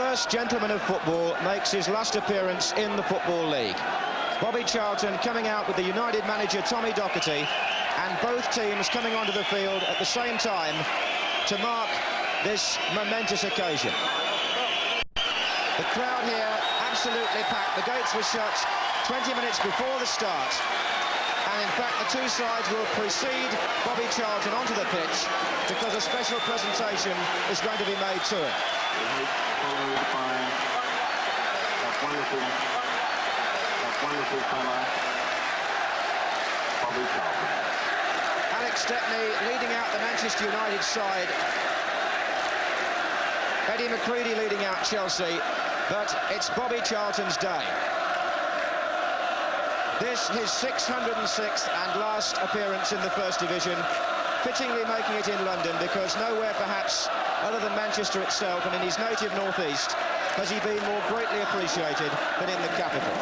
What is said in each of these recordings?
first gentleman of football makes his last appearance in the Football League. Bobby Charlton coming out with the United manager Tommy Docherty, and both teams coming onto the field at the same time to mark this momentous occasion. The crowd here absolutely packed. The gates were shut 20 minutes before the start, and in fact the two sides will precede Bobby Charlton onto the pitch because a special presentation is going to be made to him. Alex Stepney leading out the Manchester United side. Eddie McCreadie leading out Chelsea, but it's Bobby Charlton's day. This his 606th and last appearance in the First Division, fittingly making it in London because nowhere perhaps other than Manchester itself and in his native northeast has he been more greatly appreciated than in the capital.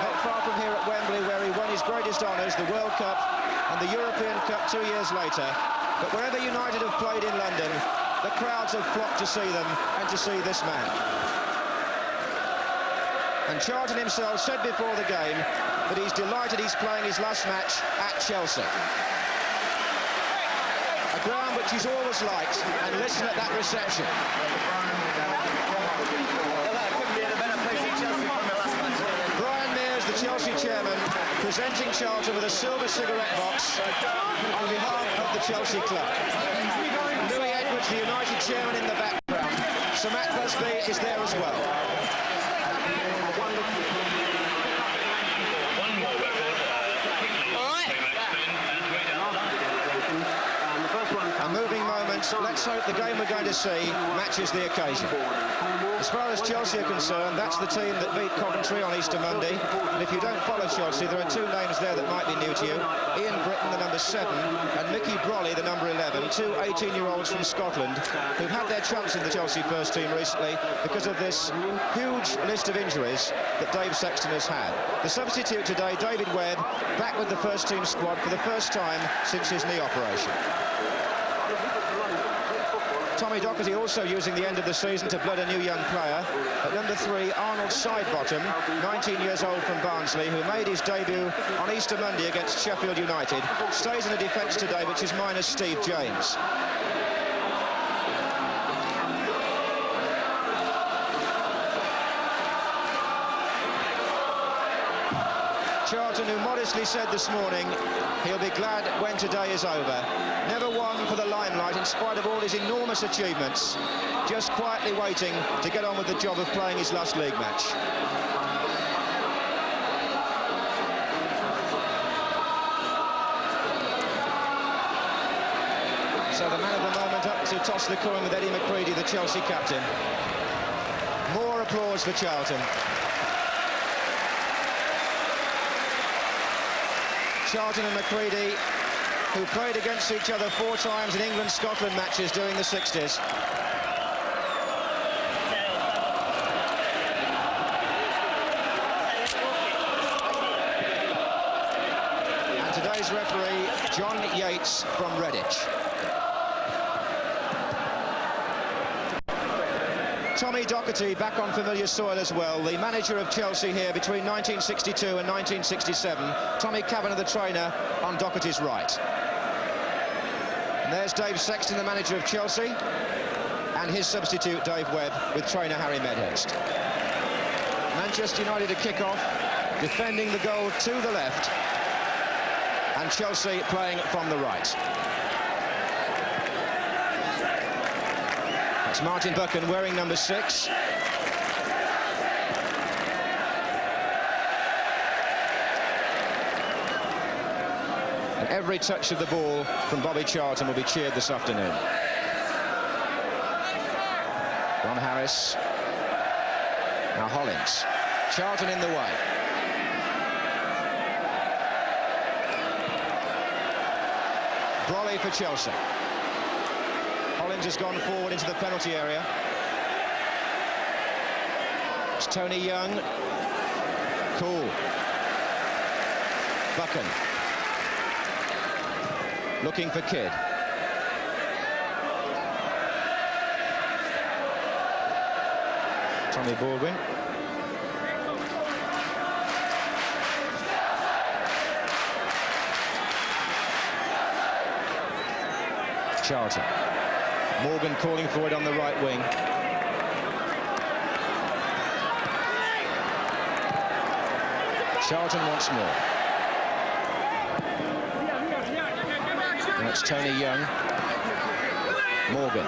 Not far from here at Wembley, where he won his greatest honours, the World Cup and the European Cup 2 years later. But wherever United have played in London, the crowds have flocked to see them and to see this man. And Charlton himself said before the game that he's delighted he's playing his last match at Chelsea. A ground which he's always liked, and listen at that reception. Brian Mears, the Chelsea chairman, presenting Charlton with a silver cigarette box on behalf of the Chelsea club. Louis Edwards, the United chairman, in the background. Sir Matt Busby is there as well. A moving moment. Let's hope the game we're going to see matches the occasion. As far as Chelsea are concerned, that's the team that beat Coventry on Easter Monday. And if you don't follow Chelsea, there are two names there that might be new to you. Ian Britton, the number 7, and Mickey Brolly, the number 11, two 18-year-olds from Scotland who've had their chance in the Chelsea first team recently because of this huge list of injuries that Dave Sexton has had. The substitute today, David Webb, back with the first team squad for the first time since his knee operation. Tommy Docherty also using the end of the season to blood a new young player. At number 3, Arnold Sidebottom, 19 years old from Barnsley, who made his debut on Easter Monday against Sheffield United. Stays in the defence today, which is minus Steve James. Charlton, who modestly said this morning he'll be glad when today is over. Never won for the limelight in spite of all his enormous achievements, just quietly waiting to get on with the job of playing his last league match. So the man of the moment up to toss the coin with Eddie McCreadie, the Chelsea captain. More applause for Charlton. Charlton and McCreadie, who played against each other 4 times in England-Scotland matches during the 60s. And today's referee, John Yates from Redditch. Tommy Docherty back on familiar soil as well, the manager of Chelsea here between 1962 and 1967. Tommy Kavanagh, the trainer, on Docherty's right. And there's Dave Sexton, the manager of Chelsea, and his substitute, Dave Webb, with trainer Harry Medhurst. Manchester United a kick-off, defending the goal to the left, and Chelsea playing from the right. It's Martin Buchan wearing number 6. And every touch of the ball from Bobby Charlton will be cheered this afternoon. Ron Harris. Now Hollins. Charlton in the way. Brolly for Chelsea. Hollins has gone forward into the penalty area. It's Tony Young. Cool. Buchan. Looking for Kidd. Tommy Baldwin. Charlton. Morgan calling for it on the right wing. Charlton once more. That's Tony Young. Morgan.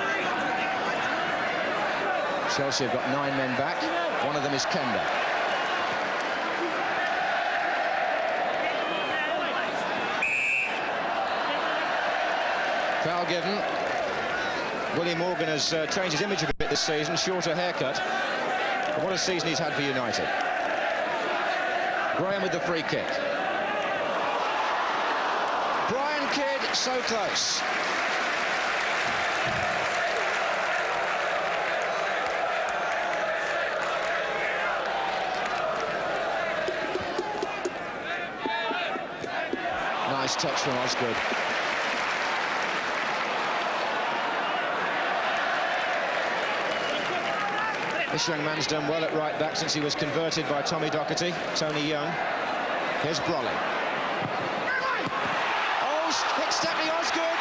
Chelsea have got 9 men back. One of them is Kenda. Foul given. Willie Morgan has changed his image a bit this season. Shorter haircut. But what a season he's had for United. Graham with the free kick. Brian Kidd, so close. Nice touch from Osgood. This young man's done well at right back since he was converted by Tommy Docherty. Tony Young. Here's Brolly. Oh, hit Stepney Osgood.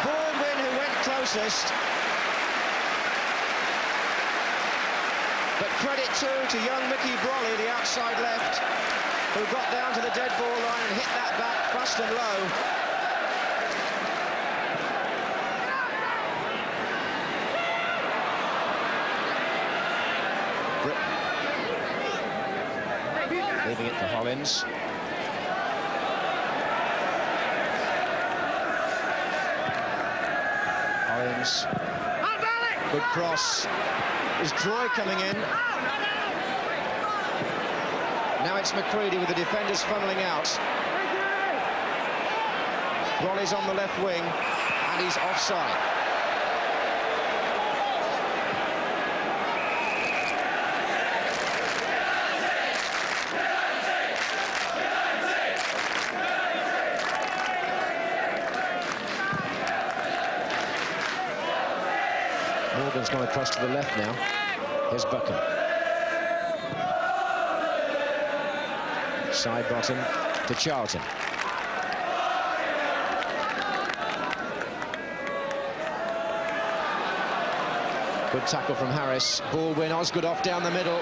Baldwin, who went closest. But credit too to young Mickey Brolly, the outside left, who got down to the dead ball line and hit that back fast and low. Leaving it to Hollins. Hollins. Good cross. Is Droy coming in? Now it's McCready with the defenders funneling out. Rolly's on the left wing and he's offside. Morgan's gone across to the left now. Here's Buchan. Side bottom to Charlton. Good tackle from Harris. Baldwin, Osgood off down the middle.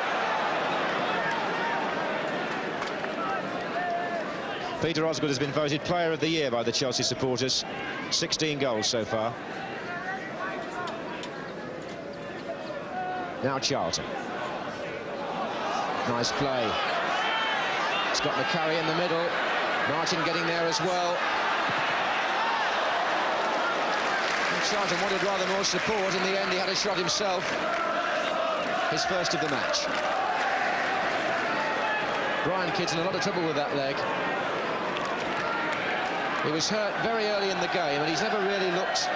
Peter Osgood has been voted Player of the Year by the Chelsea supporters. 16 goals so far. Now Charlton. Nice play. It's got McCarry in the middle. Martin getting there as well. And Charlton wanted rather more support. In the end, he had a shot himself. His first of the match. Brian Kidd's in a lot of trouble with that leg. He was hurt very early in the game, and he's never really looked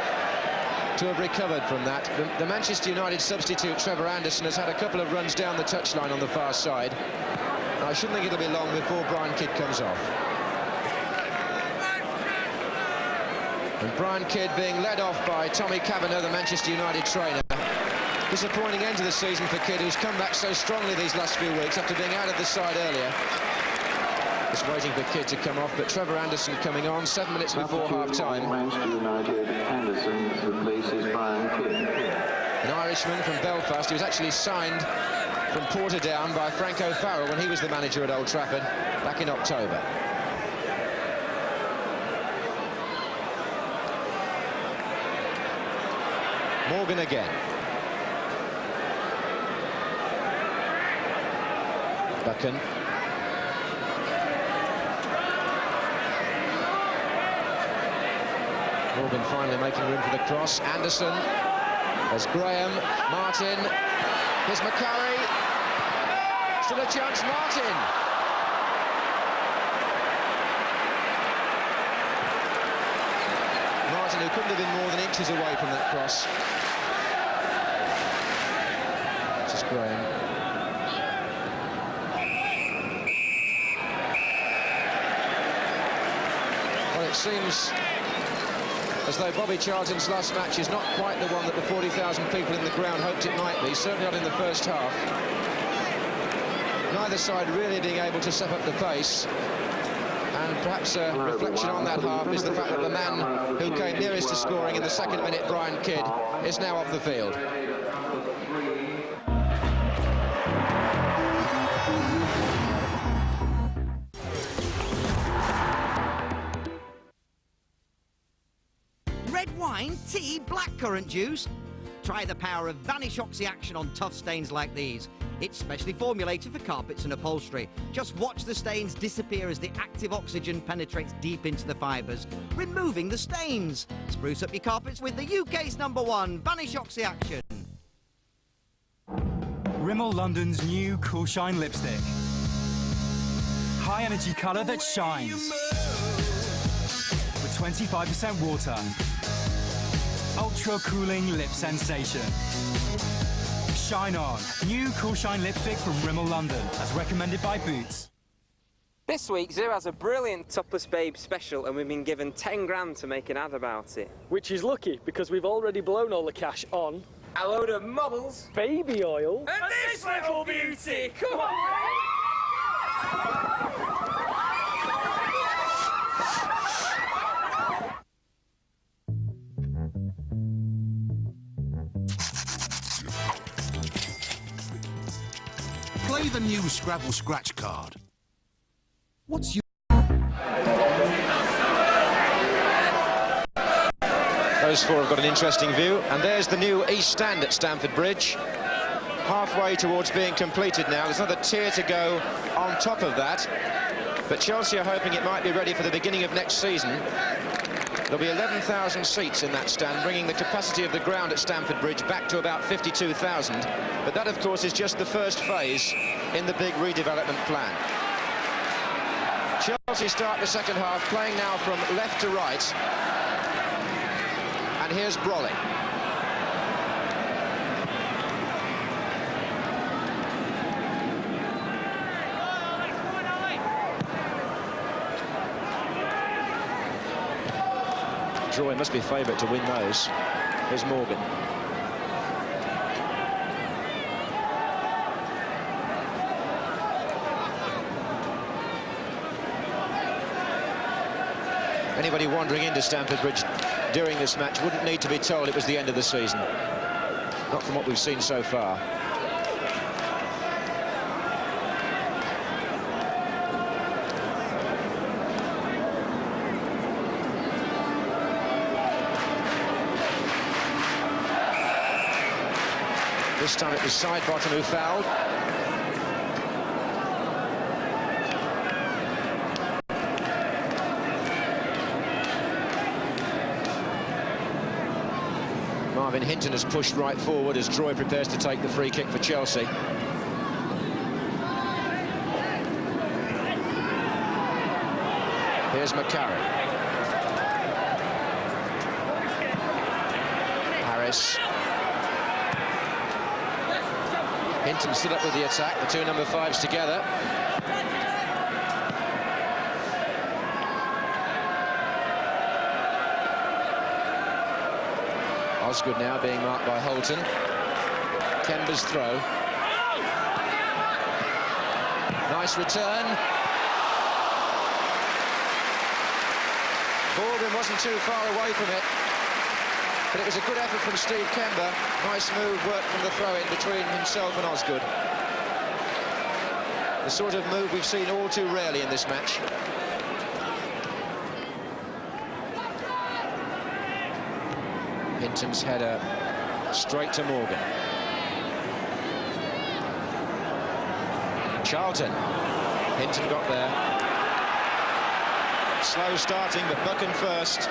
to have recovered from that. The Manchester United substitute Trevor Anderson has had a couple of runs down the touchline on the far side. And I shouldn't think it'll be long before Brian Kidd comes off. And Brian Kidd being led off by Tommy Kavanagh, the Manchester United trainer. Disappointing end to the season for Kidd, who's come back so strongly these last few weeks after being out of the side earlier. Just waiting for Kidd to come off, but Trevor Anderson coming on 7 minutes before half-time. Manchester United, Anderson replaces Brian Kidd. An Irishman from Belfast who was actually signed from Portadown by Franco Farrell when he was the manager at Old Trafford back in October. Morgan again. Buchan. Morgan finally making room for the cross. Anderson. There's Graham. Martin. Here's McCarry. Still a chance. Martin. Martin, who couldn't have been more than inches away from that cross. This is Graham. Well, it seems as though Bobby Charlton's last match is not quite the one that the 40,000 people in the ground hoped it might be, certainly not in the first half. Neither side really being able to step up the pace. And perhaps a reflection on that half is the fact that the man who came nearest to scoring in the second minute, Brian Kidd, is now off the field. Red wine, tea, blackcurrant juice. Try the power of Vanish Oxy action on tough stains like these. It's specially formulated for carpets and upholstery. Just watch the stains disappear as the active oxygen penetrates deep into the fibres, removing the stains. Spruce up your carpets with the UK's #1 Vanish Oxy action. Rimmel London's new Cool Shine lipstick. High energy colour that shines. With 25% water. Ultra cooling lip sensation. Shine on. New Cool Shine lipstick from Rimmel London, as recommended by Boots. This week, Zoo has a brilliant Topless Babe special, and we've been given 10 grand to make an ad about it. Which is lucky, because we've already blown all the cash on A load of models. baby oil. And this little beauty! Come on! Play the new Scrabble scratch card. What's your... Those four have got an interesting view, and there's the new East Stand at Stamford Bridge. Halfway towards being completed now. There's another tier to go on top of that, but Chelsea are hoping it might be ready for the beginning of next season. There'll be 11,000 seats in that stand, bringing the capacity of the ground at Stamford Bridge back to about 52,000. But that, of course, is just the first phase in the big redevelopment plan. Chelsea start the second half, playing now from left to right. And here's Brolly. Troy must be favourite to win those. Here's Morgan. Anybody wandering into Stamford Bridge during this match wouldn't need to be told it was the end of the season. Not from what we've seen so far. This time it was Sidebottom who fouled. Marvin Hinton has pushed right forward as Troy prepares to take the free kick for Chelsea. Here's McCarry. Harris. Hinton stood up with the attack, the two number 5s together. Osgood now being marked by Holton. Kemba's throw. Nice return. Morgan wasn't too far away from it. But it was a good effort from Steve Kemba. Nice move, work from the throw-in between himself and Osgood. The sort of move we've seen all too rarely in this match. Hinton's header straight to Morgan. Charlton. Hinton got there. Slow starting, but Buchan first.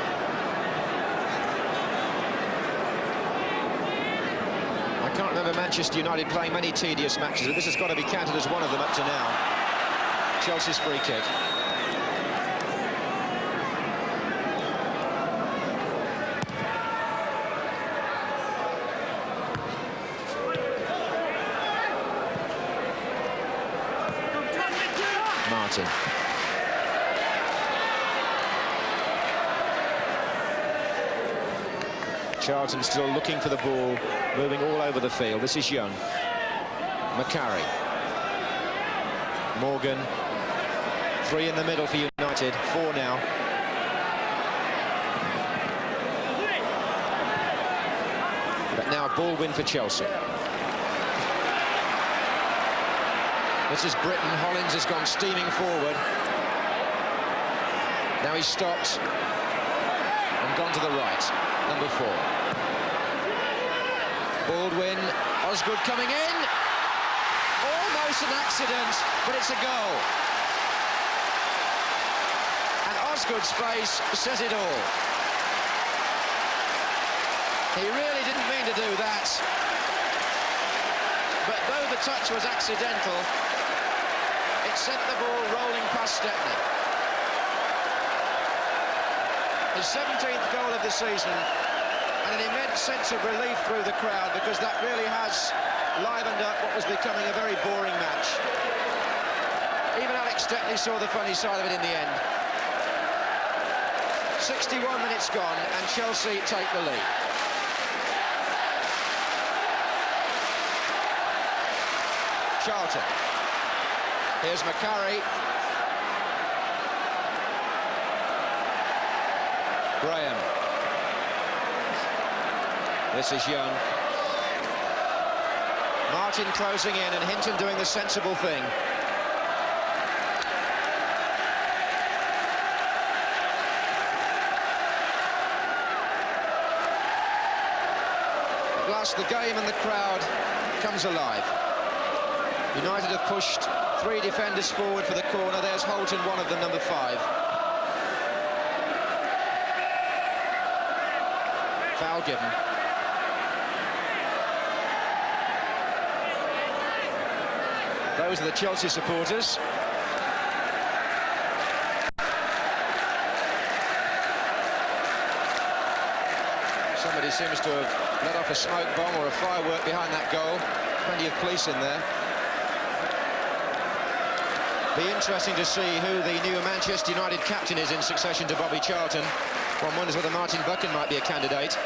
I can't remember Manchester United playing many tedious matches, but this has got to be counted as one of them up to now. Chelsea's free kick. Martin. Charlton still looking for the ball, moving all over the field. This is Young. Macari. Morgan. 3 in the middle for United. 4 now. But now Baldwin for Chelsea. This is Britton. Hollins has gone steaming forward. Now he's stopped and gone to the right. Number 4. Baldwin. Osgood coming in. Almost an accident, but it's a goal. And Osgood's face says it all. He really didn't mean to do that. But though the touch was accidental, it sent the ball rolling past Stepney. His 17th goal of the season, and an immense sense of relief through the crowd, because that really has livened up what was becoming a very boring match. Even Alex Stepney saw the funny side of it in the end. 61 minutes gone, and Chelsea take the lead. Charlton. Here's Macari. Graham. This is Young. Martin closing in and Hinton doing the sensible thing. At last the game and the crowd comes alive. United have pushed 3 defenders forward for the corner. There's Holton, one of them, number 5. Foul given. Those are the Chelsea supporters. Somebody seems to have let off a smoke bomb or a firework behind that goal. Plenty of police in there. Be interesting to see who the new Manchester United captain is in succession to Bobby Charlton. One wonders whether Martin Buchan might be a candidate.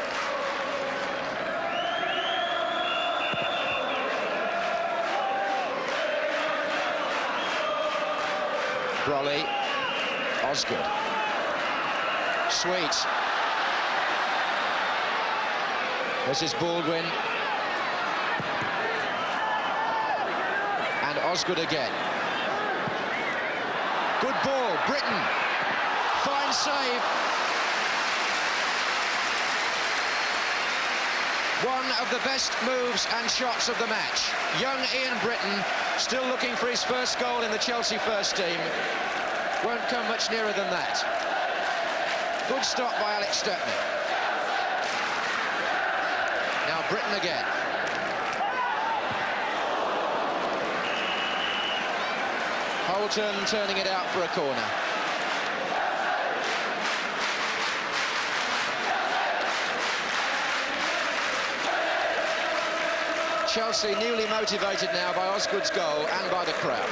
Brolly. Osgood. Sweet. This is Baldwin. And Osgood again. Good ball, Britton. Fine save. One of the best moves and shots of the match. Young Ian Britton still looking for his first goal in the Chelsea first team. Won't come much nearer than that. Good stop by Alex Stepney. Now Britton again. Holton turning it out for a corner. Chelsea newly motivated now by Osgood's goal and by the crowd.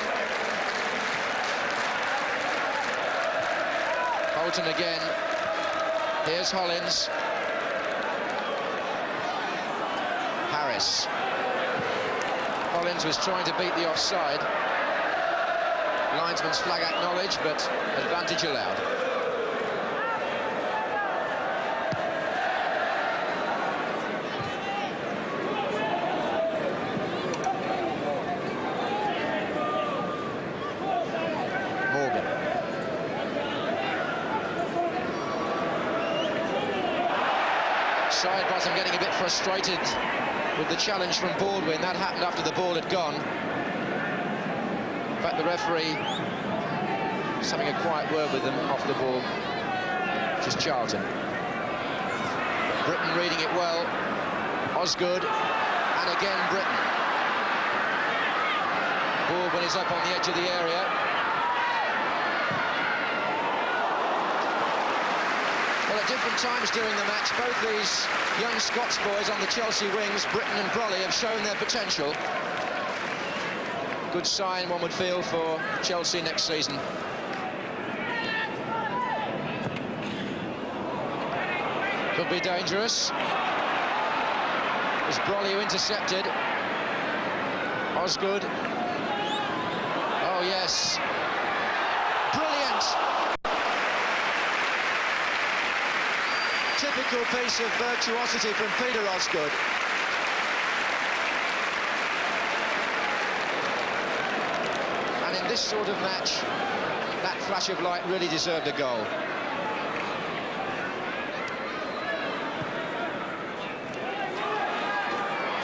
Holton again. Here's Hollins. Harris. Hollins was trying to beat the offside. Linesman's flag acknowledged, but advantage allowed. Morgan. Side bottom getting a bit frustrated with the challenge from Baldwin. That happened after the ball had gone. In fact, the referee is having a quiet word with them off the ball, which is Charlton. Britton reading it well. Osgood, and again Britton. Baldwin is up on the edge of the area. Well, at different times during the match, both these young Scots boys on the Chelsea wings, Britton and Brolly, have shown their potential. Good sign, one would feel, for Chelsea next season. Could be dangerous. Is Brolly intercepted? Osgood. Oh, yes. Brilliant! Typical piece of virtuosity from Peter Osgood. And in this sort of match, that flash of light really deserved a goal.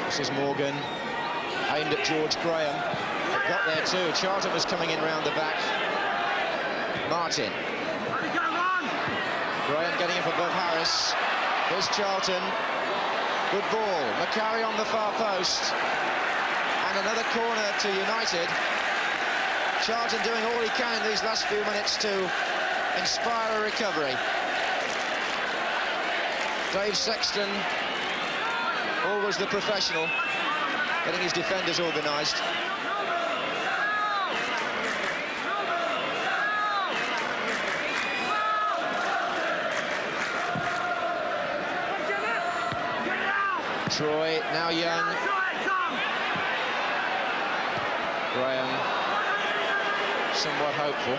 This is Morgan, aimed at George Graham. It got there too. Charlton was coming in round the back. Martin. Graham getting up above Harris. Here's Charlton. Good ball. Macari on the far post. And another corner to United. Charlton doing all he can in these last few minutes to inspire a recovery. Dave Sexton, always the professional, getting his defenders organised. Troy, now Young. Graham, somewhat hopeful.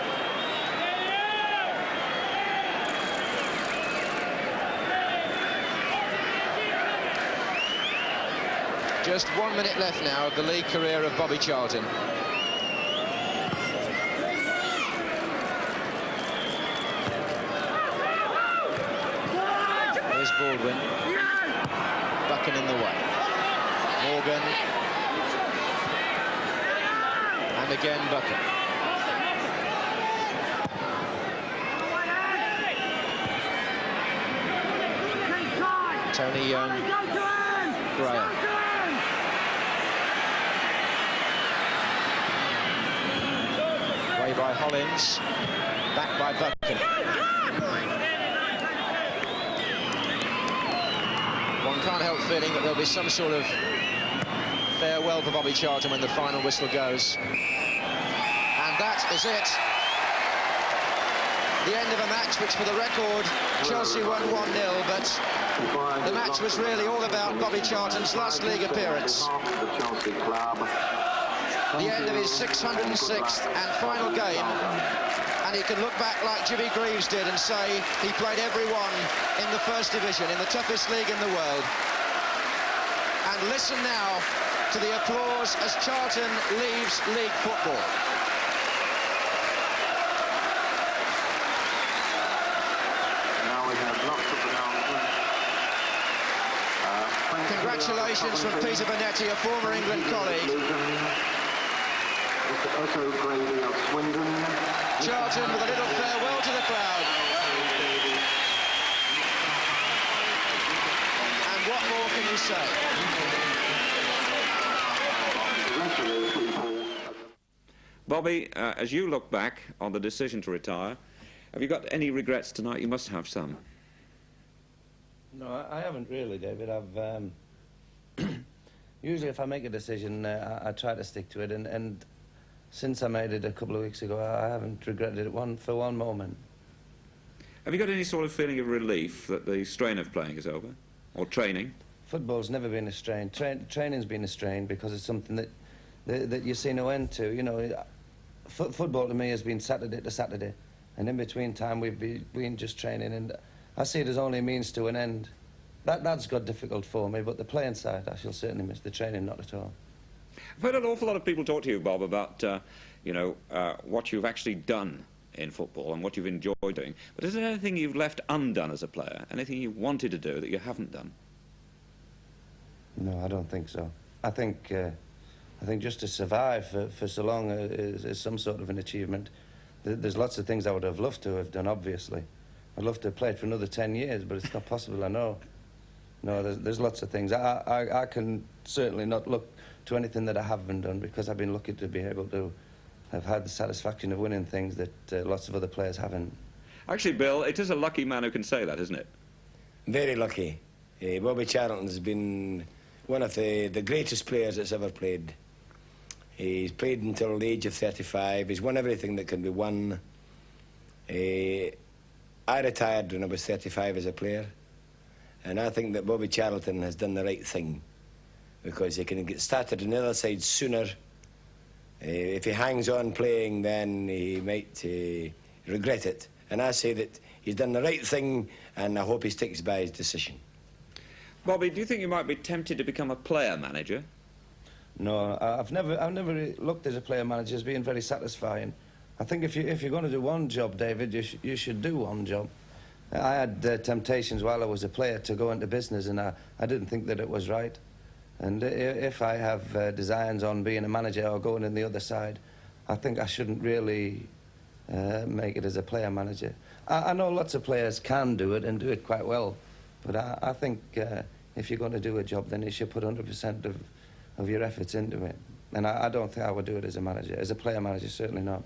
Just 1 minute left now of the league career of Bobby Charlton. Here's Baldwin. Buchan in the way. Morgan. And again Buchan. Tony Young. Graham. Way by Hollins. Back by Buchan. One can't help feeling that there'll be some sort of farewell for Bobby Charlton when the final whistle goes. And that is it. The end of a match which, for the record, Chelsea won 1-0, but the match was really all about Bobby Charlton's last league appearance. The end of his 606th and final game, and he can look back like Jimmy Greaves did and say he played everyone in the First Division, in the toughest league in the world. And listen now to the applause as Charlton leaves league football. Now we have lots of announcements. Congratulations from Peter Bonetti, a former England colleague. Mr. Otto Grady of Swindon. Charlton with a little farewell to the crowd. And what more can you say? Bobby, as you look back on the decision to retire, have you got any regrets tonight? You must have some. No, I haven't really, David. I've usually if I make a decision, I try to stick to it, and since I made it a couple of weeks ago, I haven't regretted it for one moment. Have you got any sort of feeling of relief that the strain of playing is over, or training? Football's never been a strain. Training's been a strain because it's something that you see no end to. You know, football to me has been Saturday to Saturday, and in between time we've been just training, and I see it as only a means to an end. That's got difficult for me, but the playing side I shall certainly miss. The training, not at all. I've heard an awful lot of people talk to you, Bob, about what you've actually done in football and what you've enjoyed doing. But is there anything you've left undone as a player? Anything you wanted to do that you haven't done? No, I don't think so. I think just to survive for so long is some sort of an achievement. There's lots of things I would have loved to have done, obviously. I'd love to have played for another 10 years, but it's not possible, I know. No, there's lots of things. I can certainly not look to anything that I haven't done, because I've been lucky to be able to have had the satisfaction of winning things that lots of other players haven't. Actually, Bill, it is a lucky man who can say that, isn't it? Very lucky. Bobby Charlton's been one of the greatest players that's ever played. He's played until the age of 35. He's won everything that can be won. I retired when I was 35 as a player, and I think that Bobby Charlton has done the right thing. because he can get started on the other side sooner. If he hangs on playing, then he might regret it. And I say that he's done the right thing, and I hope he sticks by his decision. Bobby, do you think you might be tempted to become a player manager? No, I've never really looked at a player manager as being very satisfying. I think if you're going to do one job, David, you should do one job. I had temptations while I was a player to go into business, and I didn't think that it was right. And if I have designs on being a manager or going in the other side, I think I shouldn't really make it as a player manager. I know lots of players can do it and do it quite well, but I think if you're going to do a job, then you should put 100% of your efforts into it. And I don't think I would do it as a manager. As a player manager, certainly not.